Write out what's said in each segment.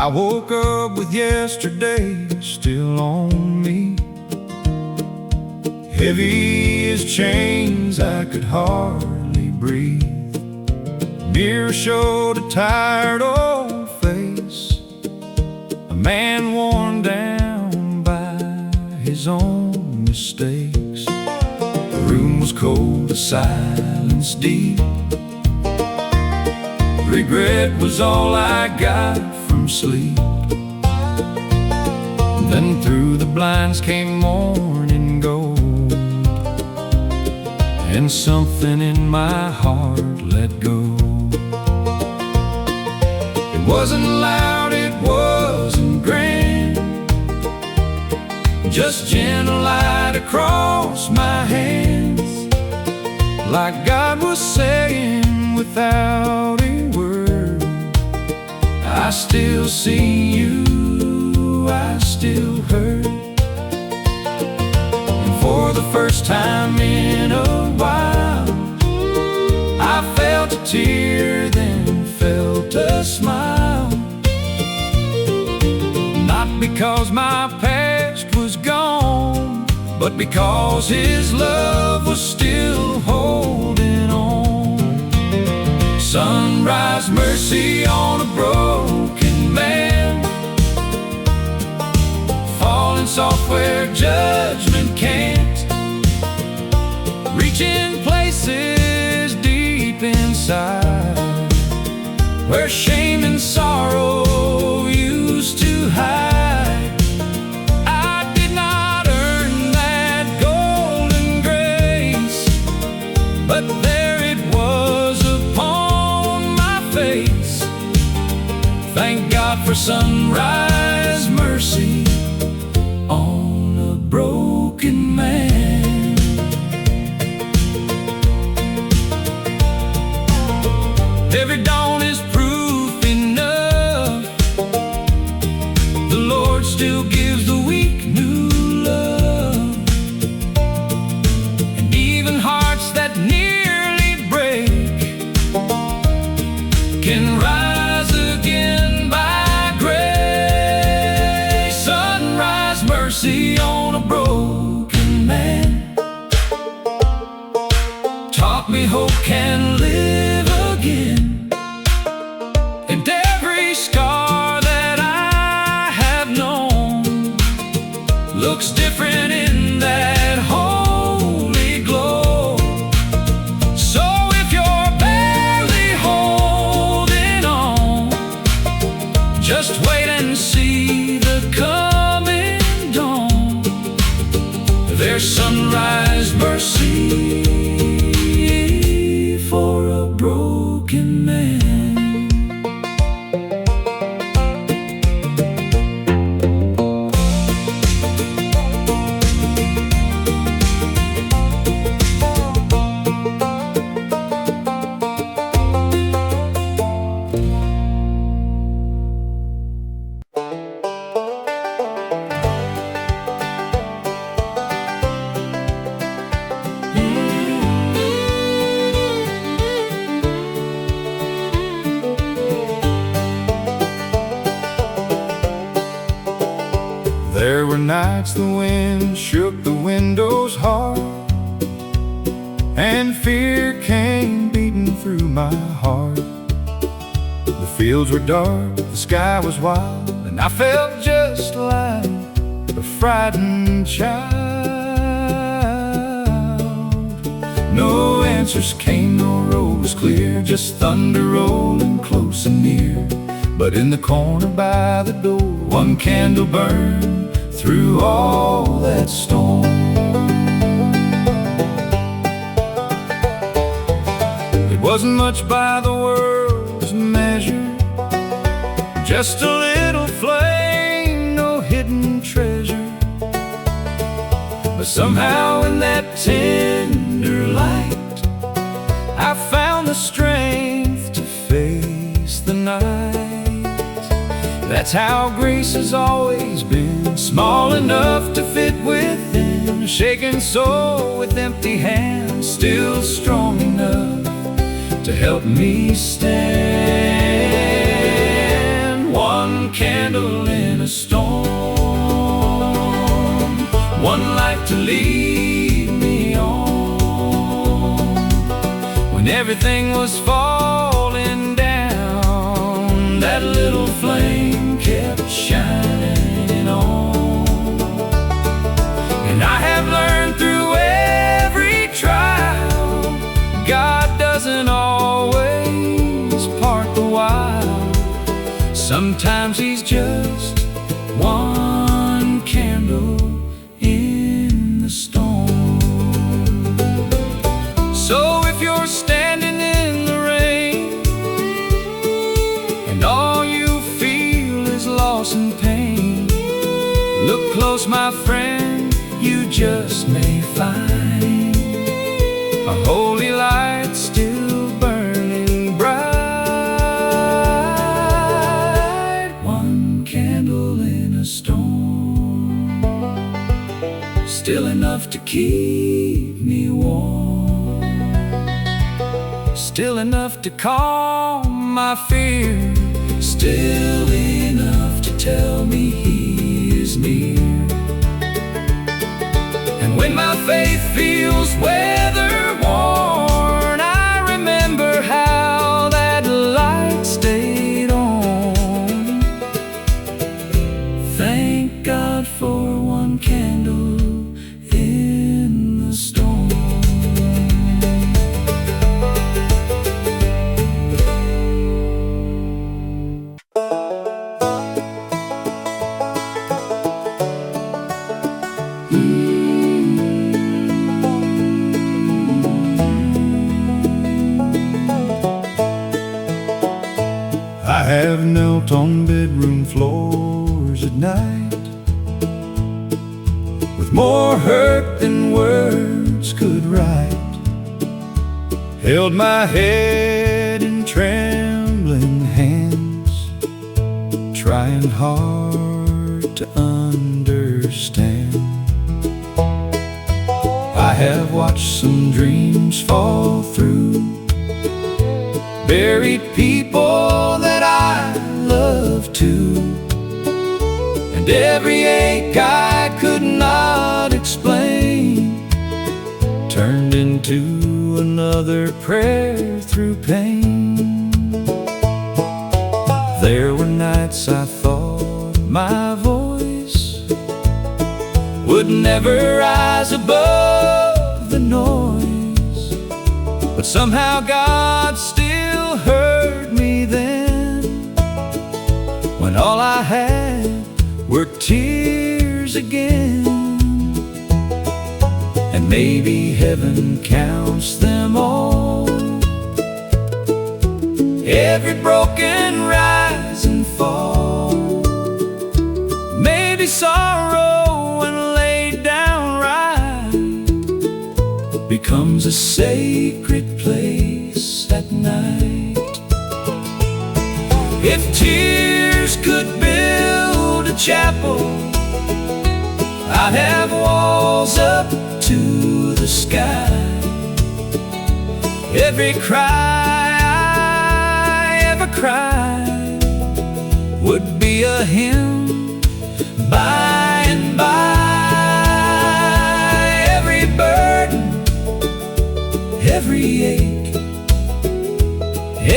I woke up with yesterday still on me, heavy as chains, I could hardly breathe. Mirror showed a tired old face, a man worn down by his own mistakes. The room was cold, the silence deep. Regret was all I got from sleep. Then through the blinds came morning gold, and something in my heart let go. It wasn't loud, it wasn't grand, just gentle light across my hands, like God was saying without a word, I still see you, I still hurt. And for the first time in a while, I felt a tear, then felt a smile. Not because my past was gone, but because His love was still holding on. Sunrise mercy on a broken man, falling soft where judgment can't, reaching places deep inside where shame and sorrow used to hide. I did not earn that golden grace, but there it was upon my face. Thank God for sunrise mercy on a broken man. Every dawn is proof enough, the Lord still gives the weak new love. And even hearts that nearly break can rise again by grace. Sunrise mercy on a broken man taught me hope can live again. And every scar that I have known looks different in that holy glow. So if you're barely holding on, just wait and see the coming dawn. There's sunrise mercy for a broken man. There were nights the wind shook the windows hard, and fear came beating through my heart. The fields were dark, the sky was wild, and I felt just like a frightened child. No answers came, no road was clear, just thunder rolling close and near. But in the corner by the door, one candle burned through all that storm. It wasn't much by the world's measure, just a little flame, no hidden treasure. But somehow in that tender light, I found the strength to face the night. That's how grace has always been, small enough to fit within, a shaken soul with empty hands, still strong enough to help me stand. One can storm, one light to lead me on. When everything was falling down, that little flame kept shining on. And I have learned through every trial, God doesn't always part the while. Sometimes He's just one candle in the storm. So if you're standing in the rain and all you feel is loss and pain, look close, my friend, you just may find a holy light still burning bright. One candle in a storm, still enough to keep me warm, still enough to calm my fear, still enough to tell me He is near. And when my faith feels weather-worn, I remember how that light stayed on. Thank God for one candle in the storm. I have knelt on bedroom floors at night, with more hurt than words could write, held my head in trembling hands, trying hard to understand. I have watched some dreams fall through, buried people that I love too, and every ache I could not explain turned into another prayer through pain. There were nights I thought my voice would never rise above the noise, but somehow God still heard me then, when all I had were tears again. And maybe heaven counts them all, every broken rise and fall. Maybe sorrow when laid down right becomes a sacred place at night. If tears could build a chapel, I'd have walls up to the sky. Every cry I ever cried would be a hymn by and by. Every burden, every ache,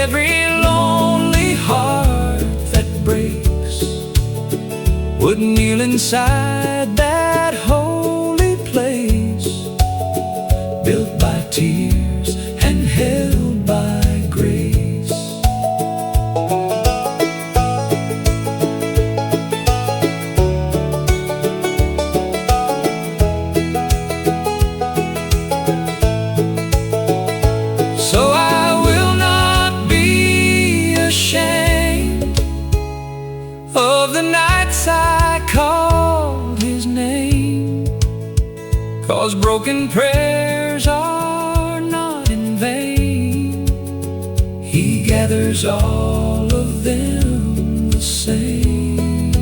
every lonely heart that breaks would kneel inside that holy place, built by tears and held by grace. So I will not be ashamed of the nights I called His name, 'cause broken prayers are not in vain. He gathers all of them the same.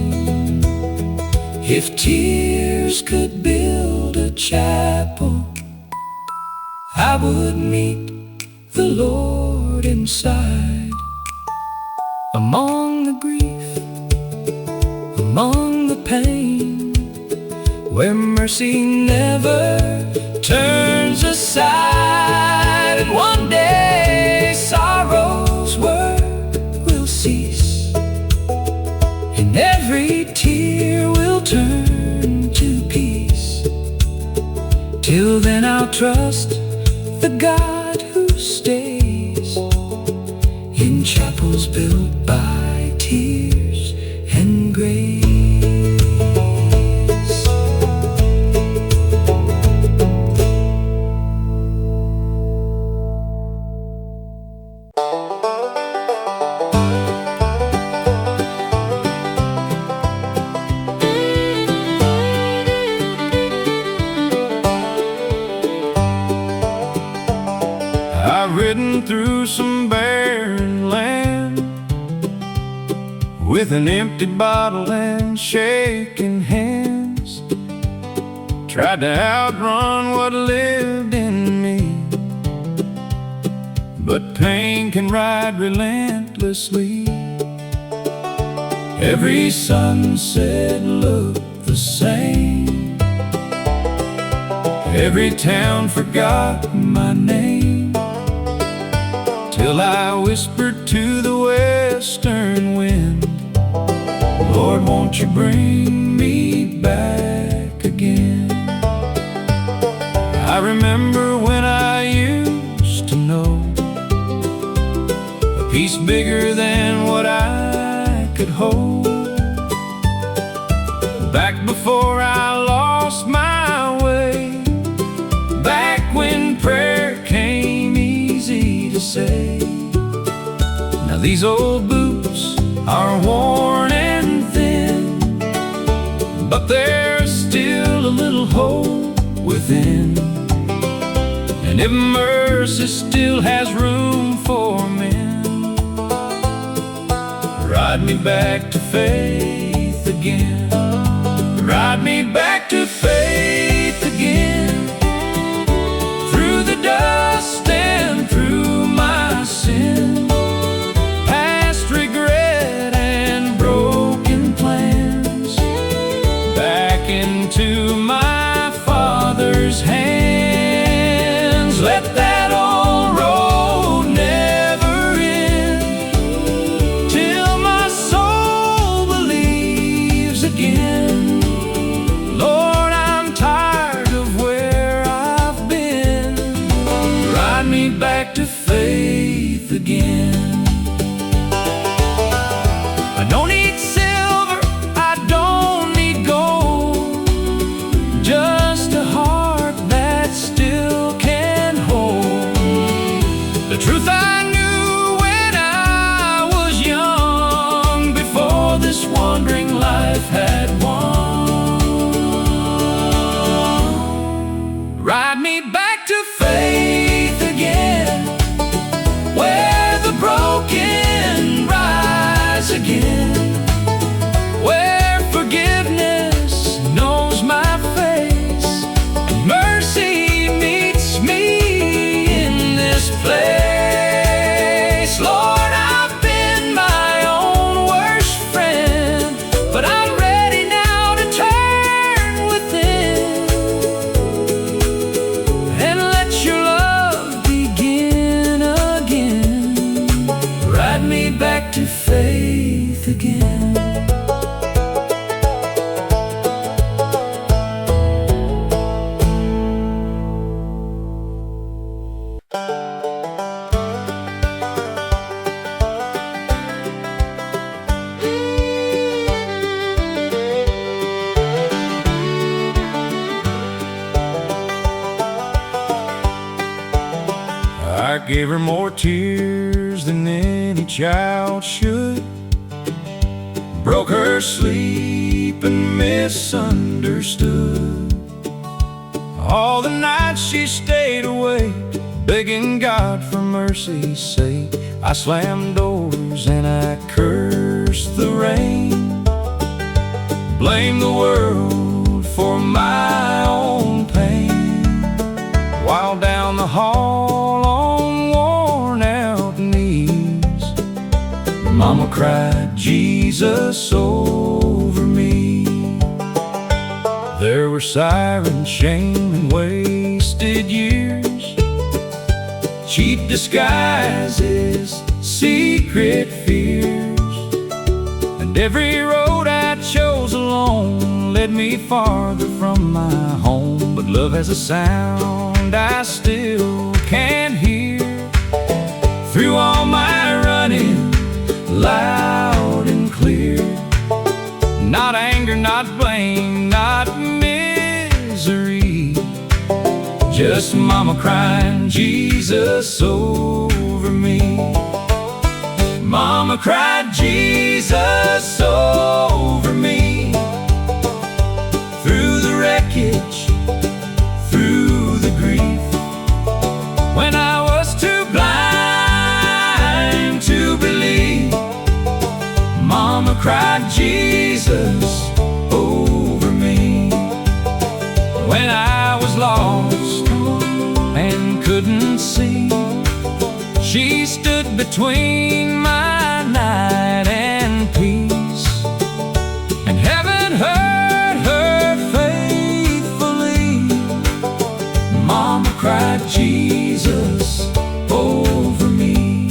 If tears could build a chapel, I would meet the Lord inside, among the grief, among the pain, where mercy never turns aside. And one day sorrow's work will cease, and every tear will turn to peace. Till then I'll trust the God who stays in chapels built by tears and grace. I've ridden through some barren land with an empty bottle and shaking hands. Tried to outrun what lived in me, but pain can ride relentlessly. Every sunset looked the same, every town forgot my name, till I whispered to the western wind, Lord, won't you bring me back again? I remember when I used to know a peace bigger than what I could hold. Back before I lost my way, back when prayer came easy to say. Now these old boots are worn and thin, but there's still a little hope within. And if mercy still has room for men, ride me back to faith again. Ride me back to faith again, through the dust and through my sin, past regret and broken plans, back into my Father's hands. Let that old road never end, till my soul believes again. Lord, I'm tired of where I've been. Ride me back to faith again. I don't need silver, I don't need gold, just a heart that still can hold the truth I knew when I was young, before this wandering life had won. Ride me back to faith again, where the broken rise again, where forgiveness knows my face, and mercy meets me in this place. Lord, I've been my own worst friend, but I'm ready now to turn within and let your love begin again. Ride me back to faith again. I gave her more tears than any child should, broke her sleep and misunderstood. All the nights she stayed awake, begging God for mercy's sake. I slammed doors and I cursed the rain, blamed the world for my own pain, while down the hall on worn out knees, Mama cried Jesus over me. were sirens, shame, and wasted years, cheap disguises, secret fears. And every road I chose alone led me farther from my home. But love has a sound I still can't hear through all my running, loud and clear. Not anger, not blame, not misery, just mama crying Jesus over me. Mama cried Jesus over me, through the wreckage, through the grief, when I was too blind to believe. Mama cried Jesus over me, when I was lost and couldn't see. She stood between my night and peace, and heaven heard her faithfully. Mama cried Jesus over me.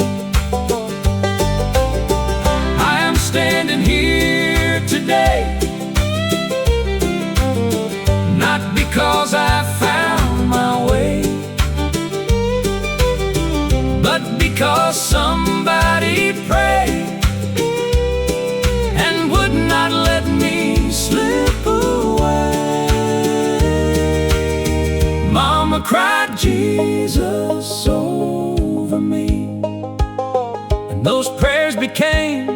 I am standing here today, not because I found my way, but because somebody prayed and would not let me slip away. Mama cried Jesus over me, and those prayers became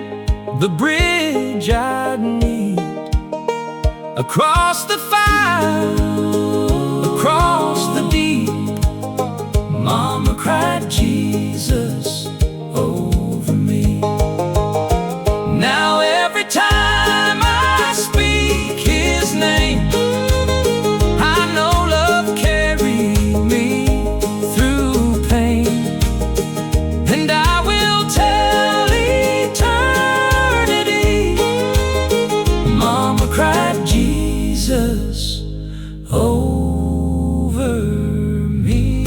the bridge I'd need across the fire, across the deep. Mama cried Jesus over me. Now every time I speak His name, I know love carried me through pain, and I will tell eternity. Mama cried Jesus over me.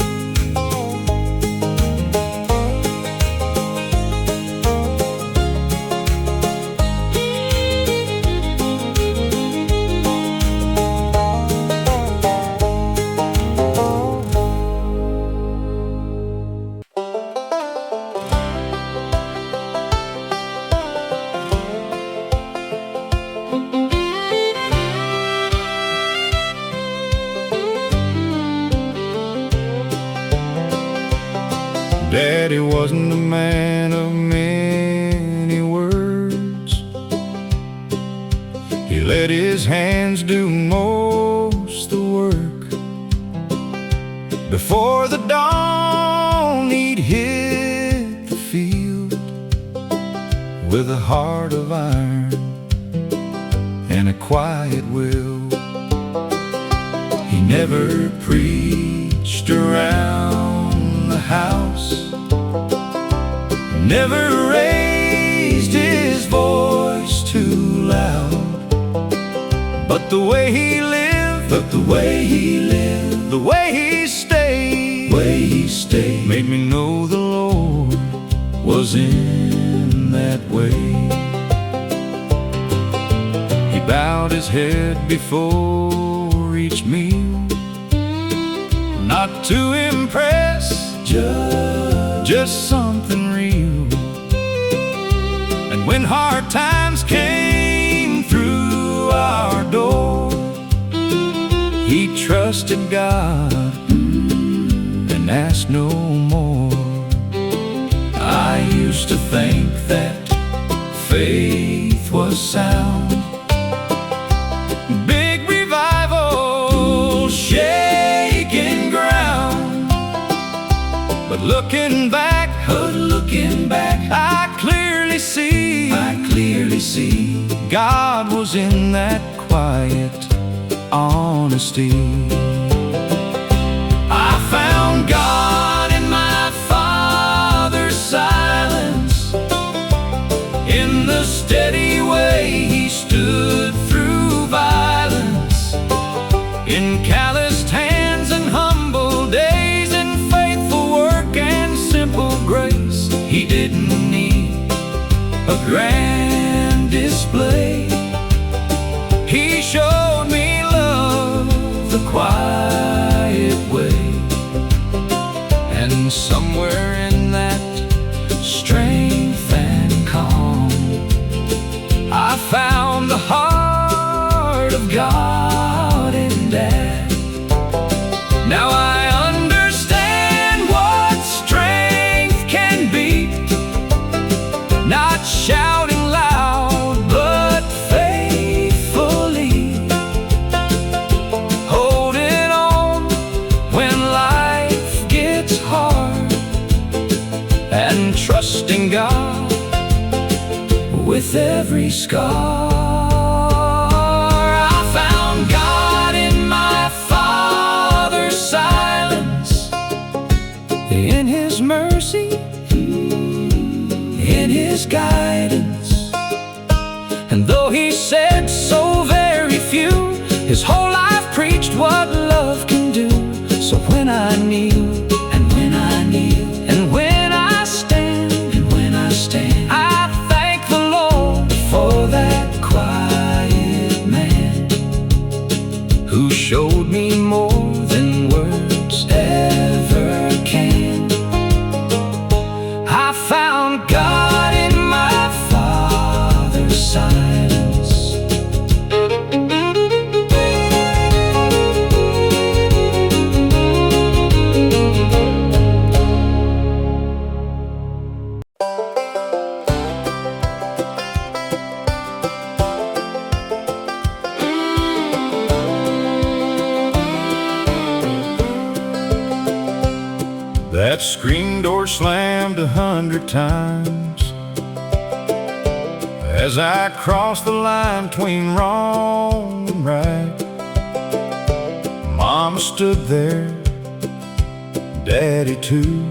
Daddy wasn't a man of many words. He let his hands do most the work. Before the dawn he'd hit the field with a heart of iron and a quiet will. He never preached around the house, never raised his voice too loud. But the way he lived, the way he stayed, made me know the Lord was in that way. He bowed his head before each meal, not to impress, just something real. And when hard times came through our door, he trusted God and asked no more. I used to think that faith was sound, big revival, shaking ground. But looking back, I clearly see God was in that quiet honesty. I found God in my father's silence, in the steady way he stood through violence, display. He showed me love the quiet way, and somewhere in that strength and calm, I found the heart of God in Dad. Now I understand what strength can be, not shouting loud, but faithfully holding on when life gets hard, and trusting God with every scar. I found God in my Father's silence, in His mercy, in His guidance. And though He said so very few, His whole life preached what love can do. So when I kneel, and when I kneel, and when I stand, and when I stand, I thank the Lord for that quiet man who showed me more than words ever can. I found God in my Father's silence. That screen door slammed 100 times as I crossed the line between wrong and right. Mama stood there, Daddy too,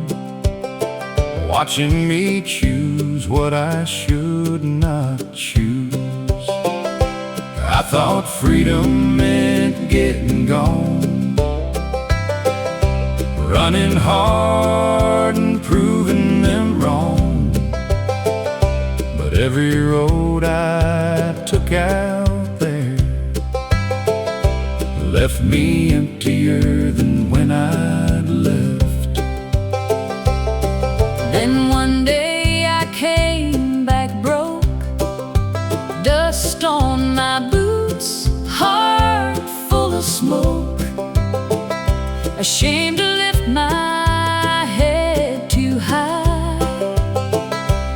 watching me choose what I should not choose. I thought freedom meant getting gone, running hard and proving them wrong. But every road I took out there left me emptier than when I'd left. Then one day I came back broke, dust on my boots, heart full of smoke, ashamed to lift my head too high,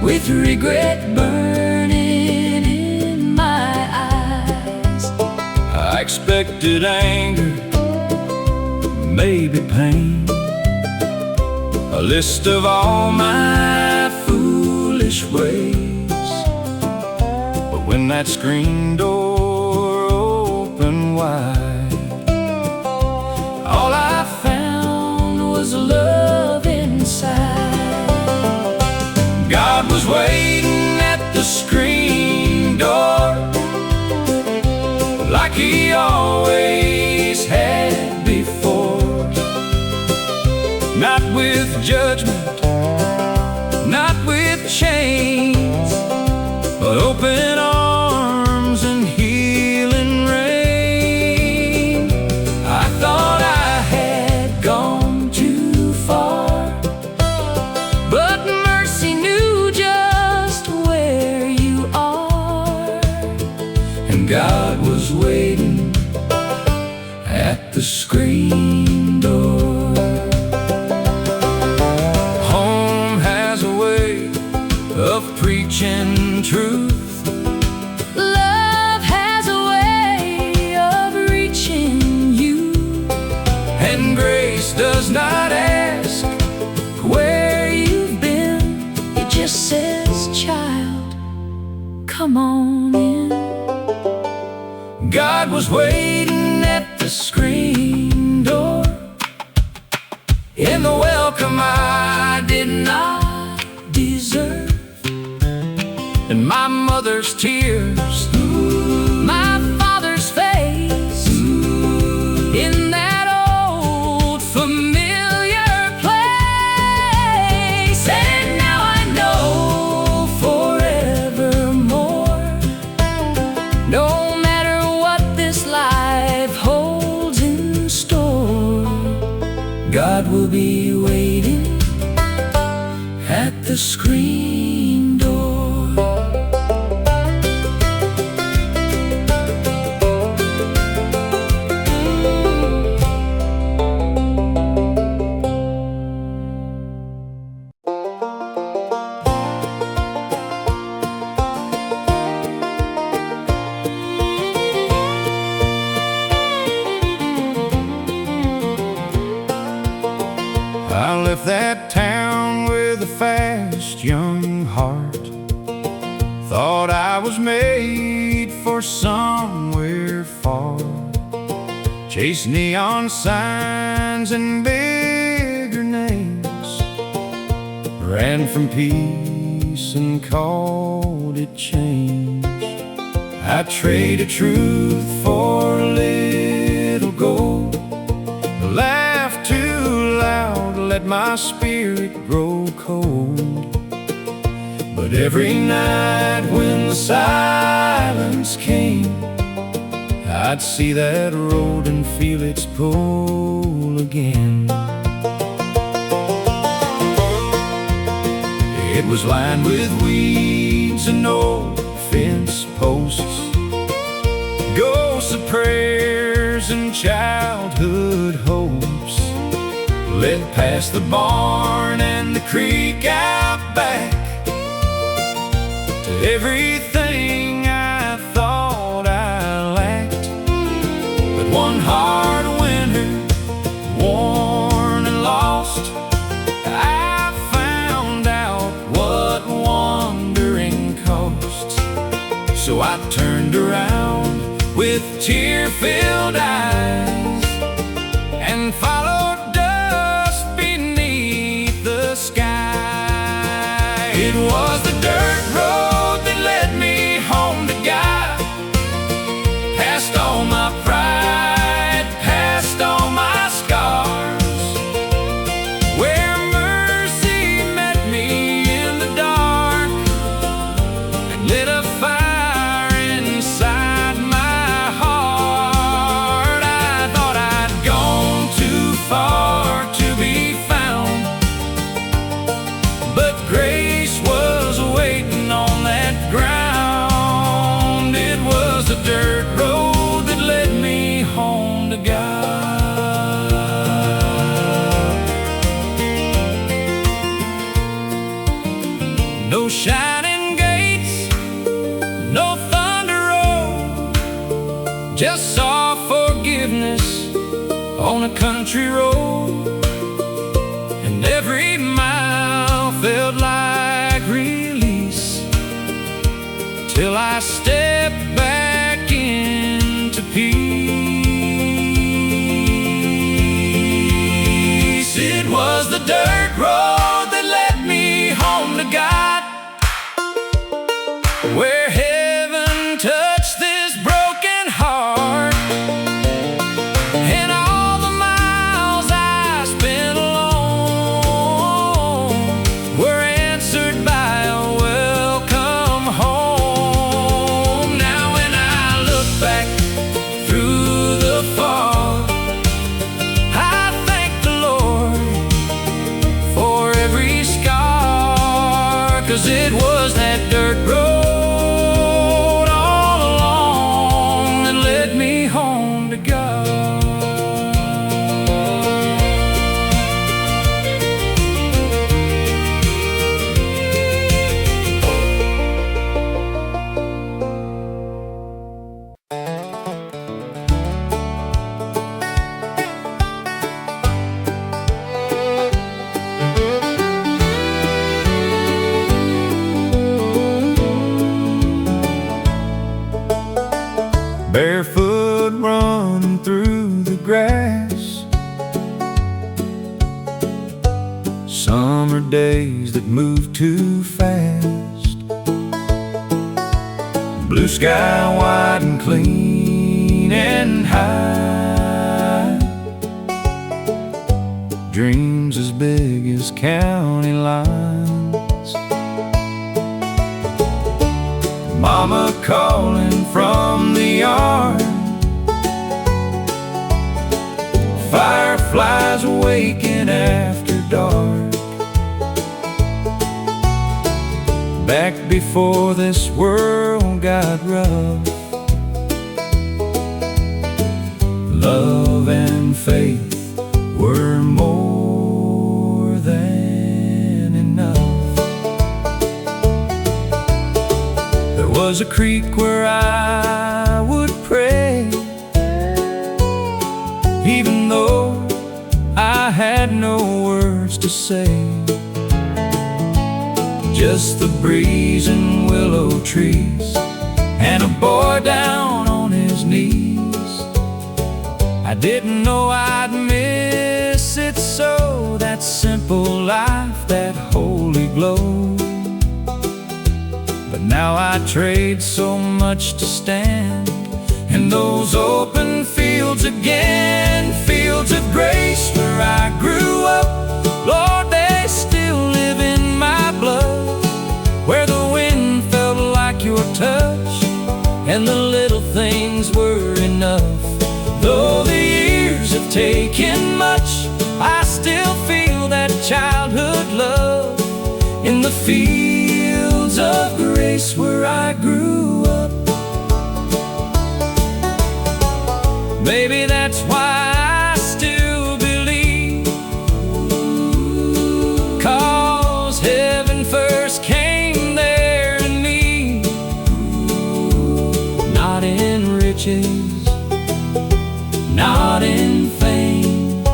with regret burning in my eyes. I expected anger, maybe pain, a list of all my foolish ways. But when that screen door opened wide, all I found was love inside. God was waiting at the screen door, like He always had before. Not with judgment, not with chains, but open arms and healing rain. I thought I had gone too far, but mercy knew just where you are. And God was waiting at the screen door. Home has a way of preaching truth. Love has a way of reaching you, And grace does not ask where you've been. It just says, child, come on in. God was waiting at the screen door, in the welcome I did not deserve. And my mother's tears, My father's face, in that old familiar place. And now I know forevermore will be waiting at the screen door. I left that town with a fast young heart. Thought I was made for somewhere far. Chased neon signs and bigger names. Ran from peace and called it change. I traded truth for a little gold. Laughed too loud, let my spirit grow cold. But every night when the silence came, I'd see that road and feel its pull again. It was lined with weeds and old fence posts, ghosts of prayers and childhood hopes. Led past the barn and the creek out back to everything I thought I lacked. But one hard winter, worn and lost, I found out what wandering costs. So I turned around with tear-filled eyes and followed dust beneath the sky. It was the dirt road that led me home to God, past all my pride, past all my scars, where mercy met me in the dark and lit a fire inside my heart. I thought I'd gone too far to be found, but grace was waiting on that ground. It was the dirt road that led me home to God. No shining gates, no thunder road, just saw forgiveness on a country road. And every mile felt like release, till I stepped back into peace. It was the dirt road that led me home to God, where heaven touched this broken heart. And all the miles I spent alone were answered by a welcome home. Now when I look back through the fog, I thank the Lord for every scar, 'cause it was that dirt road all along that led me home to God. Barefoot running through the grass, summer days that move too fast, blue sky wide and clean and high, dreams as big as county lines, mama calling from the yard, fire fireflies awaken after dark. Back before this world got rough, love and faith were more than enough. There was a creek where I would pray, even though I had no words to say. Just the breeze and willow trees, and a boy down on his knees. I didn't know I'd miss it so, that simple life, that holy glow. But now I trade so much to stand in those open fields again. Fields of grace where I grew up, Lord, they still live in my blood. Where the wind felt like your touch, and the little things were enough. Though the years have taken much, I still feel that childhood love in the fields of grace where I grew up. Maybe that's why I still believe, 'cause heaven first came there to me. Not in riches, not in fame,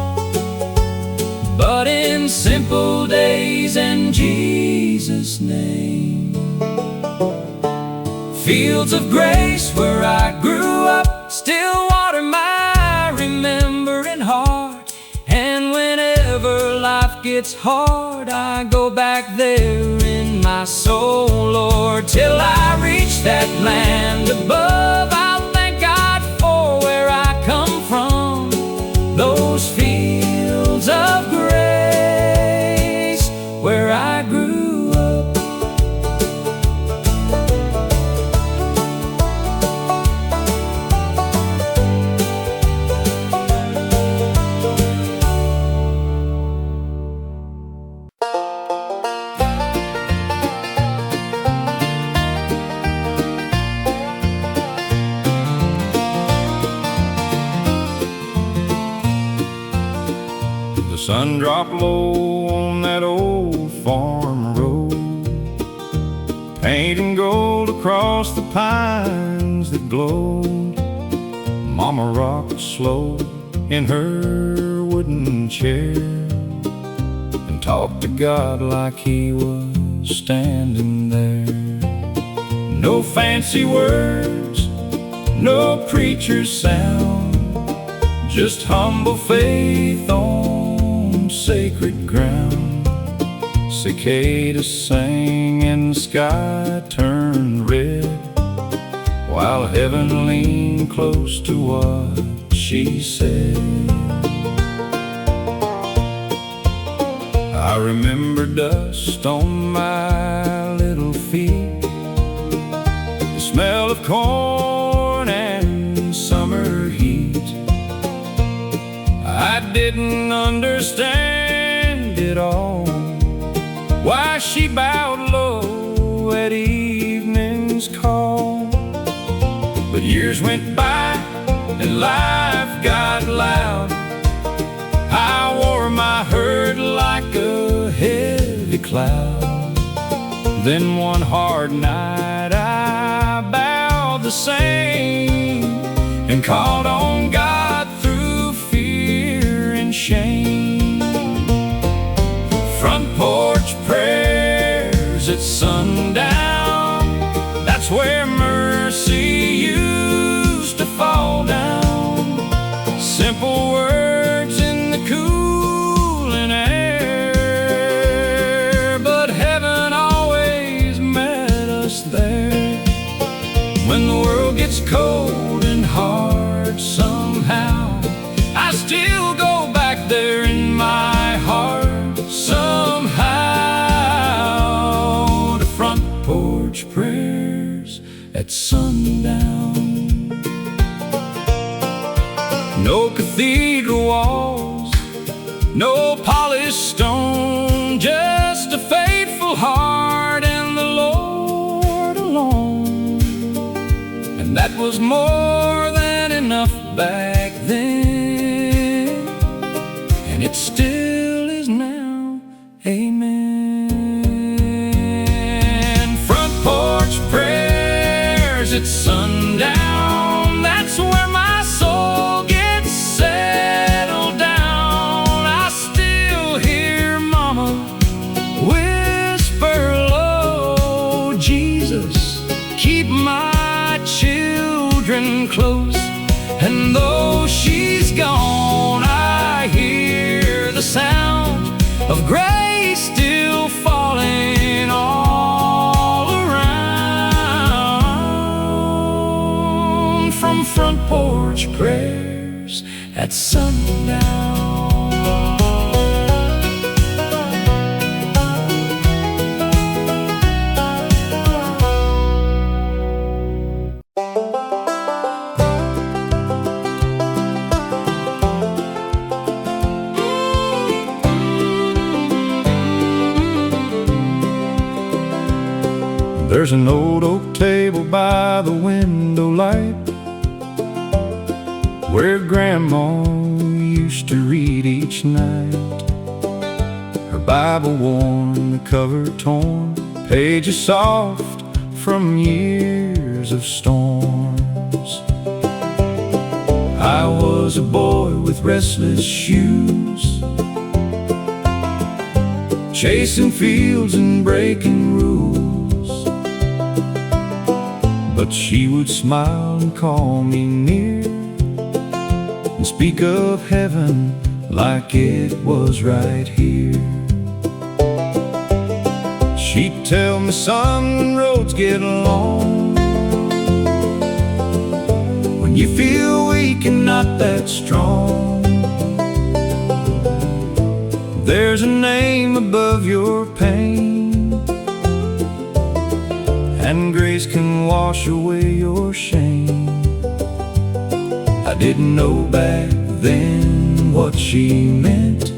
but in simple days and Jesus' name. Fields of grace where I grew up still water my remembering heart. And whenever life gets hard, I go back there in my soul, Lord. Till I reach that land above, I'll thank God for where I come from. Those fields of grace where I grew up. The sun dropped low on that old farm road, painting gold across the pines that glowed. Mama rocked slow in her wooden chair and talked to God like he was standing there. No fancy words, no preacher's sound, just humble faith on sacred ground. Cicadas sang and the sky turned red, while heaven leaned close to what she said. I remember dust on my little feet, the smell of corn and summer heat. I didn't understand it all, why she bowed low at evening's call. But years went by and life got loud. I wore my hurt like a heavy cloud. Then one hard night I bowed the same and called on God through fear and shame. Front porch prayers at sundown, that's where mercy used to fall down. Simple words in the cooling air, but heaven always met us there. When the world gets cold and hard somehow, I still go back there in my heart somehow, to front porch prayers at sundown. No cathedral walls, No polished stone, just a faithful heart and the Lord alone. And that was more than enough back then, and it still is now. Amen. Front porch prayers at sundown, that's where my soul gets settled down. I still hear Mama whisper low, Jesus, keep my children close. And though she's gone, I hear the sound of grace still falling all around. From front porch prayers at sundown. There's an old oak table by the window light where Grandma used to read each night. Her Bible worn, the cover torn, pages soft from years of storms. I was a boy with restless shoes, chasing fields and breaking rules. But she would smile and call me near and speak of heaven like it was right here. She'd tell me, son, when roads get long, when you feel weak and not that strong, there's a name above your pain, and grace can wash away your shame. I didn't know back then what she meant.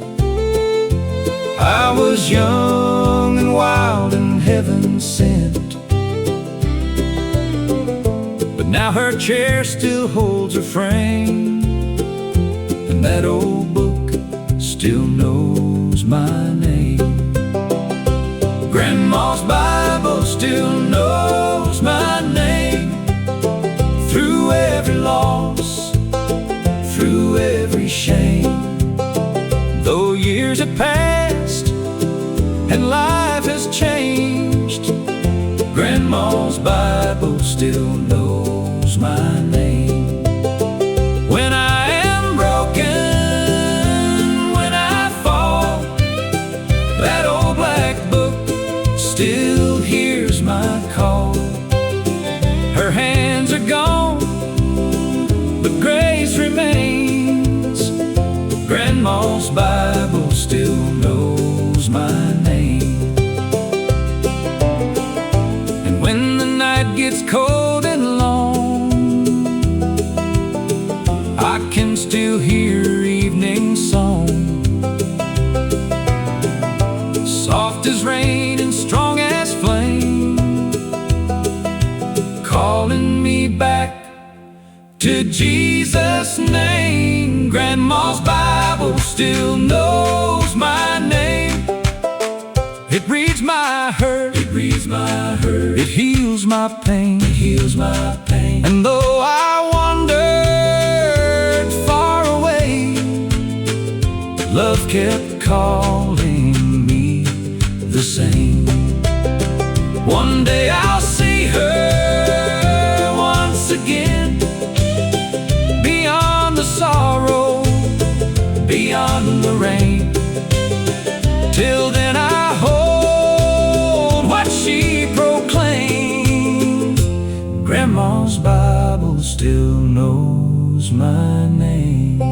I was young and wild and heaven sent. But now her chair still holds her frame, and that old book still knows my name. Grandma's Bible still knows my name. Through every loss, through every shame, though years have passed and life has changed, Grandma's Bible still knows my name. When I am broken, when I fall, that old black book still hears my call. Her hands are gone, but grace remains. Grandma's Bible still knows my name. And when the night gets cold and long, I can still hear her evening song, soft as rain and strong as flame, calling me back to Jesus' name. Grandma's Bible still knows my name. It reads my hurt, it reads my hurt, it heals my pain, it heals my pain. And though I wandered far away, love kept calling me the same. One day I'll see her once again, beyond the sorrow, beyond the rain. Till then I hold what she proclaimed. Grandma's Bible still knows my name.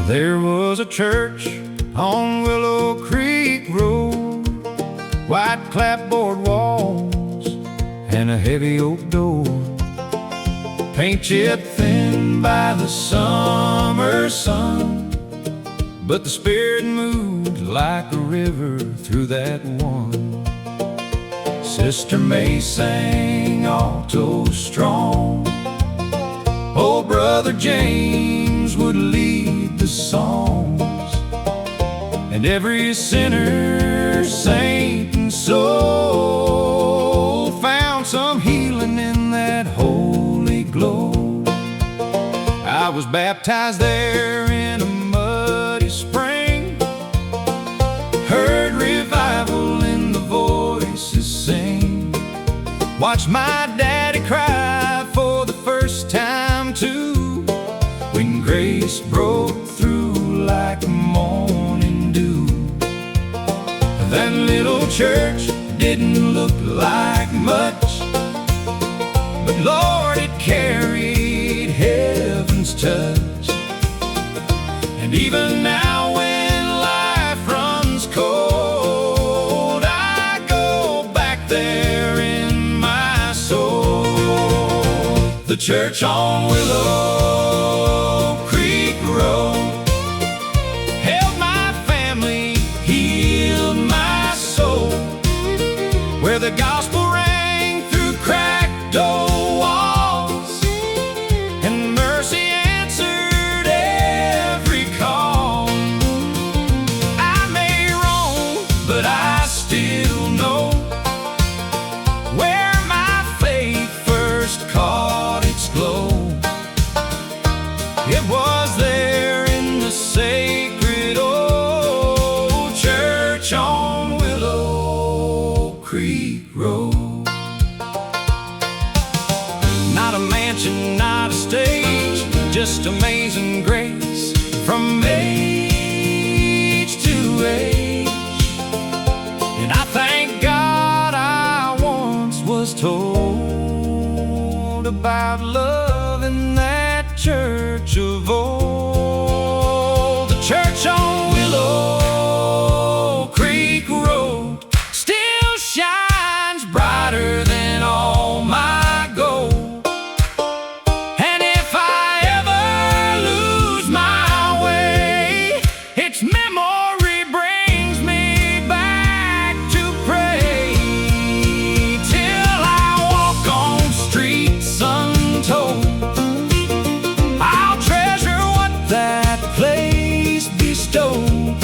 There was a church on Willow Creek Road, white clapboard walls and a heavy oak door, paint chipped thin by the summer sun, but the Spirit moved like a river through that one. Sister May sang alto strong, old Brother James would lead the songs, and every sinner, saint, and soul found some healing in that holy glow. I was baptized there in a muddy spring, heard revival in the voices sing, watched my daddy cry for the first time too, when grace broke through like morning dew. That little church didn't look like much, but Lord, it carried heaven's touch. And even now when life runs cold, I go back there in my soul. The church on Willow Creek Road held my family, healed my soul, where the gospel rang through cracked door walls, and mercy answered every call. I may roam, but I still know where my faith first caught its glow. It was there in the sacred old church on Willow Creek Road. Not a mansion, not a stage, just amazing grace from age to age. And I thank God I once was told about love in that church of old. The church on Willow Creek Road still shines brighter than all my gold. And if I ever lose my way, its memory brings me back to pray, till I walk on streets untold. I'll treasure what that place bestowed,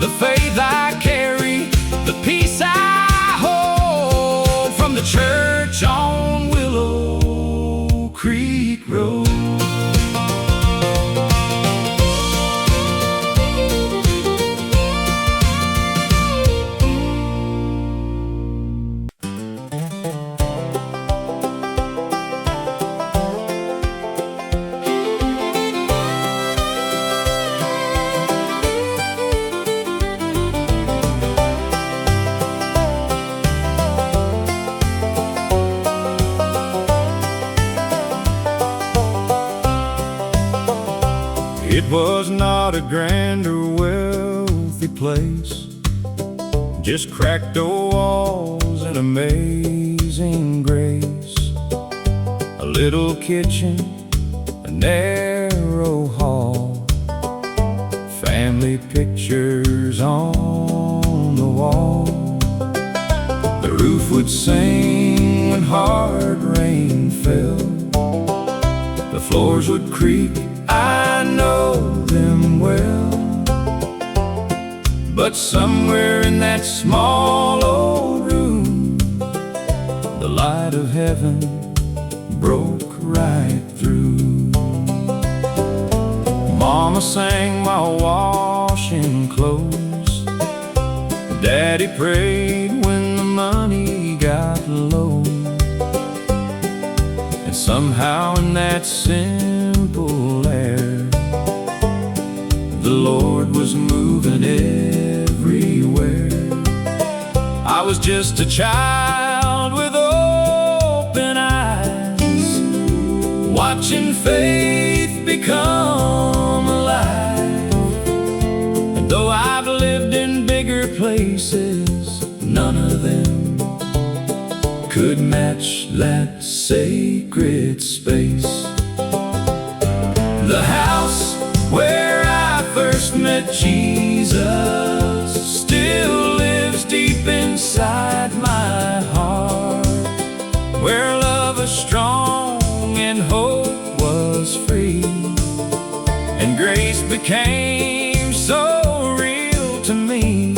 the faith I carry, the peace I hold, from the church on Willow Creek Road. It was not a grand or wealthy place, just cracked old walls and amazing grace. A little kitchen, a narrow hall, family pictures on the wall. The roof would sing when hard rain fell, the floors would creak, I know them well. But somewhere in that small old room, the light of heaven broke right through. Mama sang while washing clothes, Daddy prayed when the money got low. And somehow in that simple air, the Lord was moving everywhere. I was just a child with open eyes, watching faith become alive. familiar places, none of them could match that sacred space. The house where I first met Jesus still lives deep inside my heart, where love was strong and hope was free, and grace became so real to me.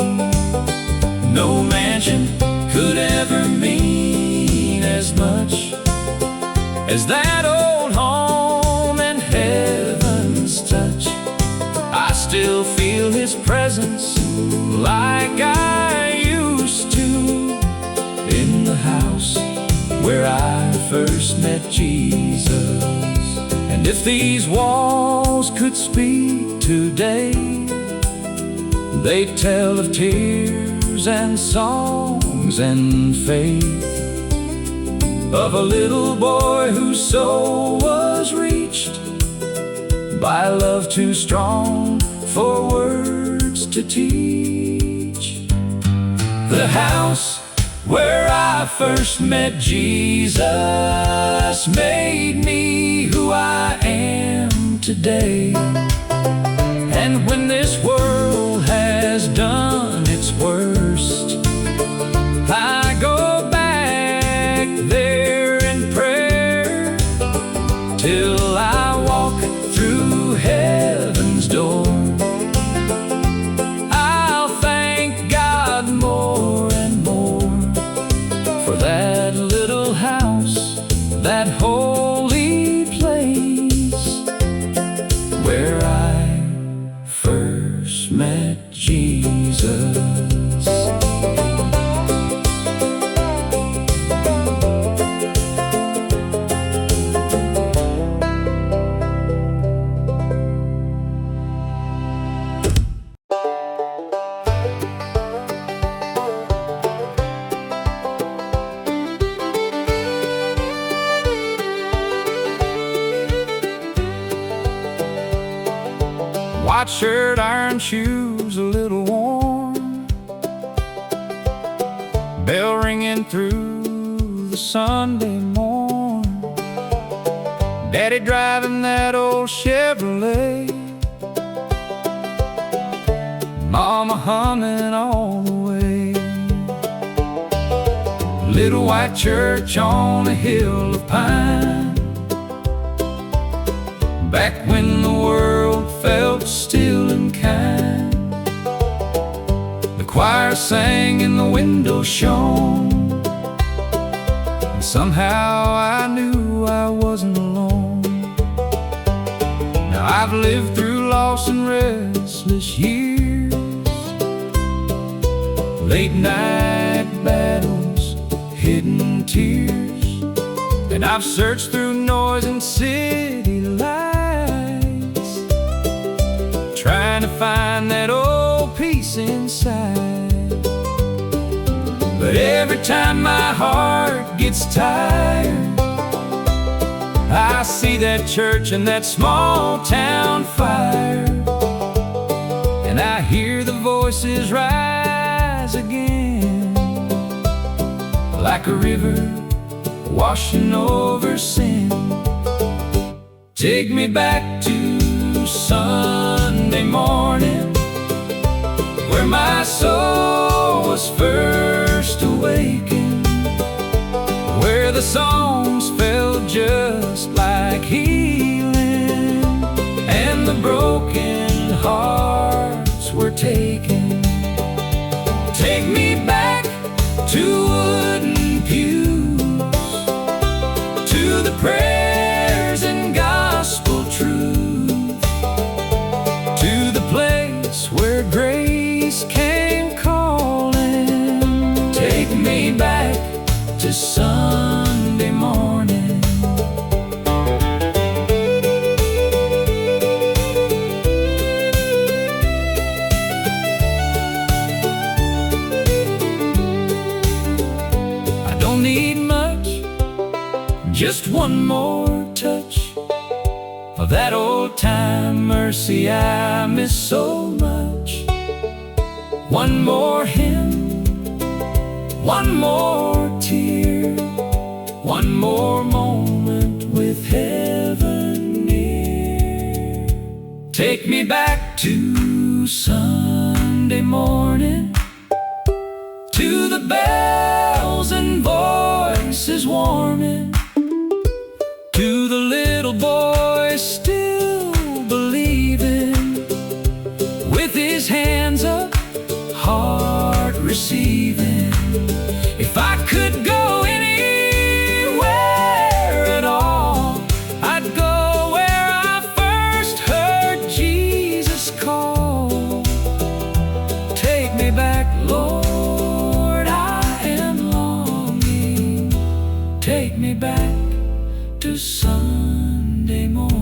No mansion could ever mean as much as that old home and heaven's touch. I still feel His presence like I used to in the house where I first met Jesus. And if these walls could speak today, they'd tell of tears and songs and faith, of a little boy whose soul was reached by love too strong for words to teach. The house where I first met Jesus made me who I am today. And when this world has done its worst, I go back there in prayer till I walk through heaven's door. I'll thank God more and more for that little house, that holy place where I first met Jesus. White shirt, iron shoes, a little worn, bell ringing through the Sunday morn, Daddy driving that old Chevrolet, Mama humming all the way. Little white church on a hill of pine, back when the world felt still and kind. The choir sang and the window shone, and somehow I knew I wasn't alone. Now I've lived through lost and restless years, late night battles, hidden tears, and I've searched through noise and city lights, trying to find that old peace inside. But every time my heart gets tired, I see that church and that small town fire, and I hear the voices rise again, like a river washing over sin. Take me back to Sunday morning, where my soul was first awakened, where the songs felt just like healing, and the broken hearts were taken. Take me back to wooden pews, to the prayers and gospel truth, to the place where grace came calling. Take me back to Sunday morning. I don't need much, just one more touch of that old time mercy I miss so much. One more hymn, one more tear, one more moment with heaven near. Take me back to Sunday morning, to the bells and voices warming, to the little boy still believing, with his hands up, heart receiving. If I could go anywhere at all, I'd go where I first heard Jesus call. Take me back, Lord, I am longing. Take me back to Sunday morning.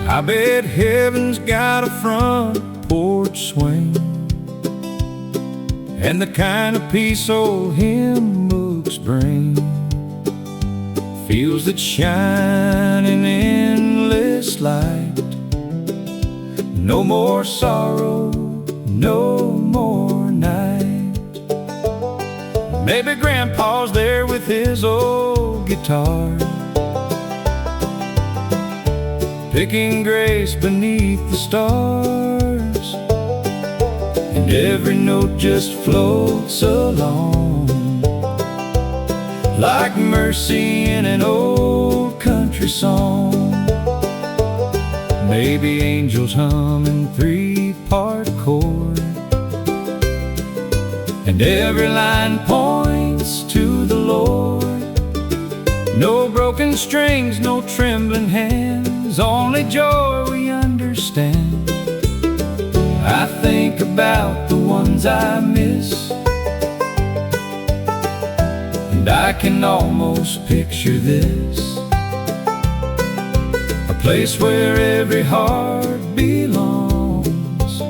I bet heaven's got a front porch swing, and the kind of peace old hymn books bring, fields that shine in endless light. No more sorrow, no more night. Maybe Grandpa's there with his old guitar, picking grace beneath the stars, and every note just floats along like mercy in an old country song. Maybe angels hum in three-part chord, and every line points to the Lord. No broken strings, no trembling hands, only joy we understand. I think about the ones I miss, and I can almost picture this, a place where every heart belongs,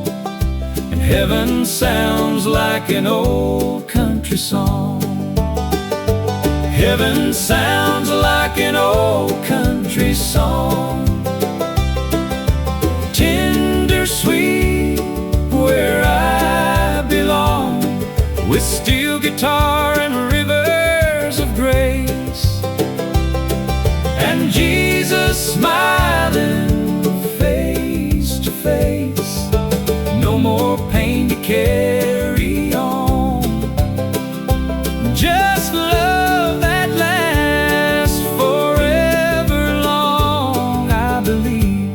and heaven sounds like an old country song. Heaven sounds like an old country song, tender, sweet, where I belong, with steel guitar and rivers of grace, and Jesus smiling face to face. No more pain to carry on, just love that lasts forever long. I believe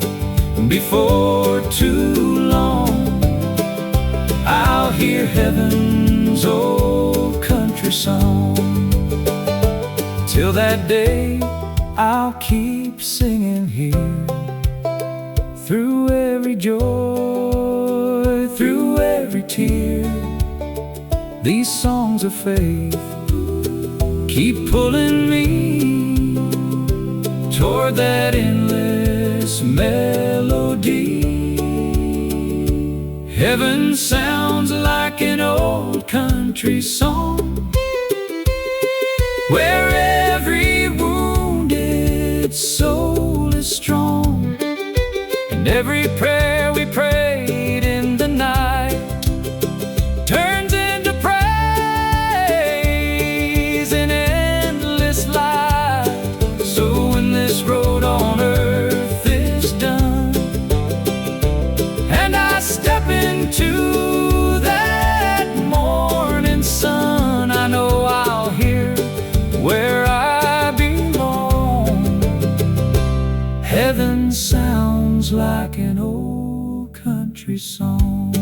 before too long I'll hear heaven's old country song. Till that day I'll keep singing here, through every joy, through every tear. These songs of faith keep pulling me toward that endless melody. Heaven sounds like an old country song, where every wounded soul is strong, and every prayer we prayed in the night turns into praise in endless light. So when this road on earth is done, and I step into that morning sun, I know I'll hear where I belong. Heaven sounds like an old country song.